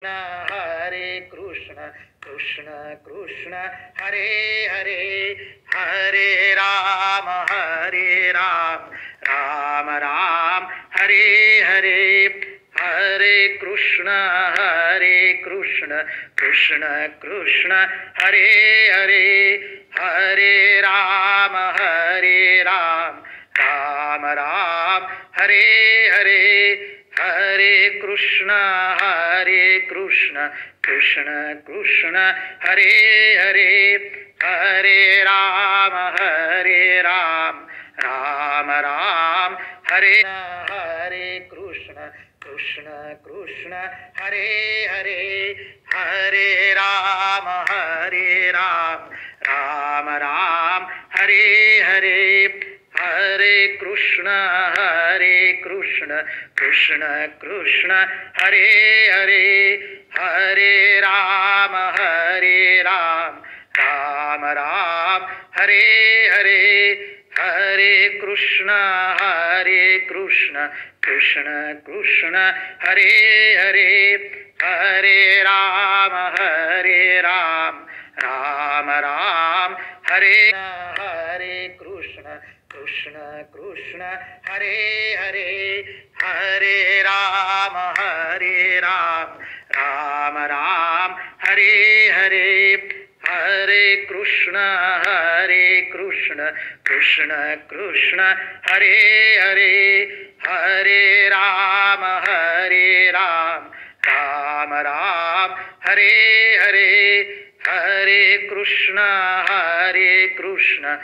Hare Krishna, Krishna Krishna, Hare Hare, Hare Rama, Hare Ram, Rama Ram, Hare Hare, Hare Krishna, Krishna Krishna, Hare Hare, Hare Rama, Hare Ram, Rama Ram, Hare Hare, Hare Krishna, Krishna Krishna, Hare Hare, Hare Rama, Hare Ram, Rama Ram, Hare Hare Krishna, Krishna Hare Hare, Hare Rama, Hare Ram, Rama Ram, Hare Hare, Hare Krishna, Krishna Krishna, Hare Hare, Hare Rama, Hare Ram, Rama Ram, Hare Hare, Hare Krishna, Krishna Krishna, Hare Hare, Hare Rama, Hare Ram, Rama Ram, Hare Hare Krishna, Krishna Hare Hare, Hare Rama, Hare Ram, Rama Ram, Hare Hare, Hare Krishna, Krishna Hare Hare, Hare Rama, Hare Ram, Rama Ram, Hare Hare, Hare Krishna,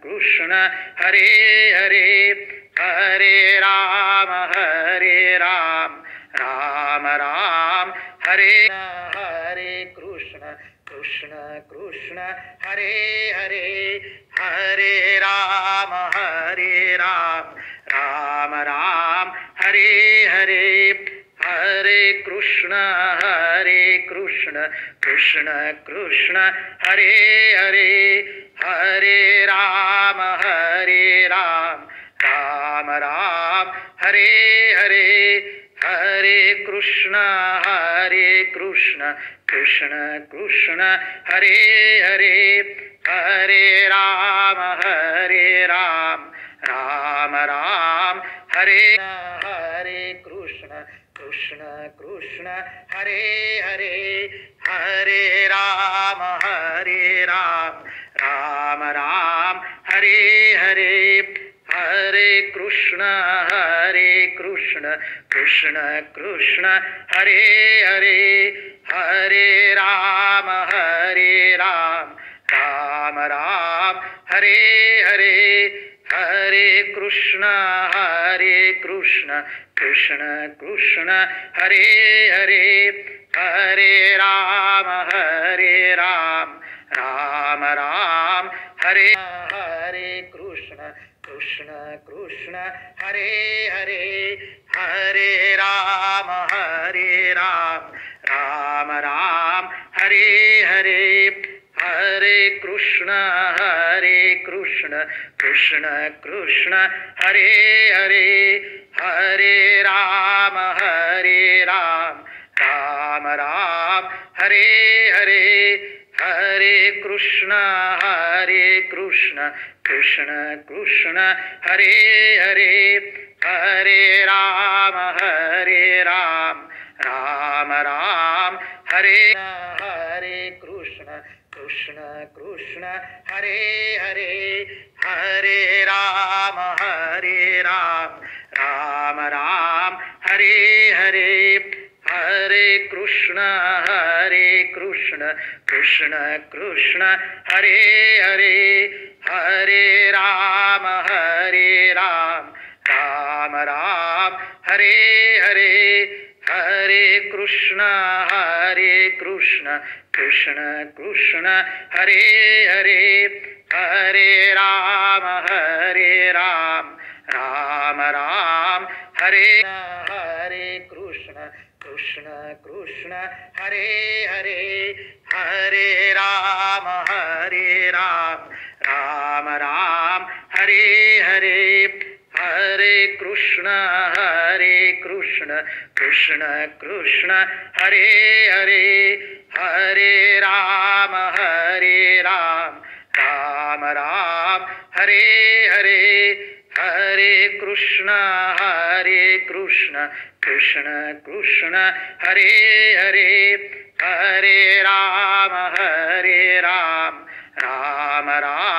Krishna Hare Hare, Hare Rama, Hare Ram, Rama Ram, Hare Hare Krishna, Hare Hare, Hare Rama, Hare Ram, Rama Ram, Hare Hare, Hare Krishna, Krishna Hare Hare, Hare Rama, Hare Ram, Rama Ram, Hare Hare, Hare Krishna, Krishna Hare Hare, Hare Rama, Hare Ram, Rama Ram, Hare Hare Krishna, Hare Hare, Hare Rama, Hare Ram, Rama Ram, Hare Hare, Hare Krishna, Krishna Hare Hare, Hare Rama, Hare Ram, Rama Ram, Hare Hare, Hare Krishna, Krishna Hare Hare, Hare Rama, Hare Ram, Rama Ram, Hare Hare Krishna, Hare Hare, Hare Rama, Hare Ram, Rama Ram, Hare Hare, Hare Krishna, Krishna Hare Hare, Hare Rama, Hare Ram, Rama Ram, Hare Hare, Hare Krishna, Krishna Hare Hare, Hare Rama, Hare Ram, Rama Ram, Hare Hare Krishna, Hare Hare, Hare Rama, Hare Ram, Rama Ram, Hare Hare, Hare Krishna, Krishna Hare Hare, Hare Rama, Hare Ram, Rama Ram, Hare Hare, Hare Krishna, Krishna Hare Hare, Hare Rama, Hare Ram, Rama Ram, Hare Hare Krishna, Hare Hare, Hare Rama, Hare Ram, Rama Ram, Hare Hare, Hare Krishna Krishna Hare Hare Hare Rama Rama Ram Hare Hare Hare Krishna Krishna Krishna Hare Hare Hare Rama Rama Ram